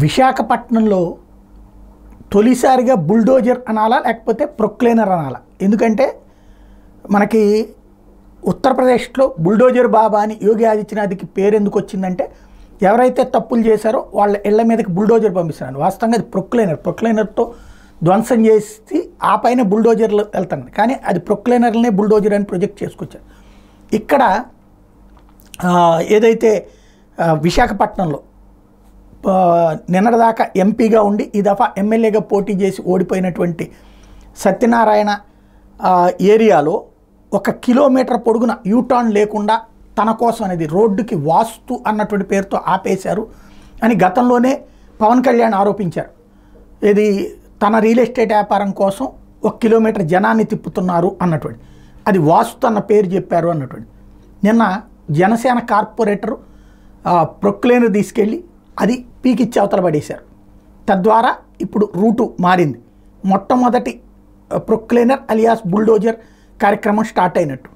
విశాఖపట్నంలో తొలిసారిగా బుల్డోజర్ అనాలా లేకపోతే ప్రొక్లేనర్ అనాలా? ఎందుకంటే మనకి ఉత్తరప్రదేశ్లో బుల్డోజర్ బాబా అని యోగి ఆదిత్యనాథ్కి పేరు ఎందుకు వచ్చిందంటే ఎవరైతే తప్పులు చేశారో వాళ్ళ ఇళ్ల మీదకి బుల్డోజర్ పంపిస్తున్నారు. వాస్తవంగా అది ప్రొక్లేనర్తో ధ్వంసం చేసి ఆ పైన బుల్డోజర్లు వెళ్తాను, కానీ అది ప్రొక్లేనర్లనే బుల్డోజర్ అని ప్రొజెక్ట్ చేసుకొచ్చారు. ఇక్కడ ఏదైతే విశాఖపట్నంలో నిన్నటిదాకా ఎంపీగా ఉండి ఈ దఫా ఎమ్మెల్యేగా పోటీ చేసి ఓడిపోయినటువంటి సత్యనారాయణ ఏరియాలో 1 కిలోమీటర్ పొడుగున యూటర్న్ లేకుండా తన కోసం అనేది రోడ్డుకి వాస్తు అన్నటువంటి పేరుతో ఆపేశారు అని గతంలోనే పవన్ కళ్యాణ్ ఆరోపించారు. ఇది తన రియల్ ఎస్టేట్ వ్యాపారం కోసం 1 కిలోమీటర్ జనాన్ని తిప్పుతున్నారు అన్నటువంటి, అది వాస్తు అన్న పేరు చెప్పారు అన్నటువంటి. నిన్న జనసేన కార్పొరేటరు ప్రొక్లేనర్ తీసుకెళ్ళి అది పీకిచ్చి అవతల పడేశారు. తద్వారా ఇప్పుడు రూటు మారింది. మొట్టమొదటి ప్రొక్లేనర్ అలియాస్ బుల్డోజర్ కార్యక్రమం స్టార్ట్ అయినట్టు.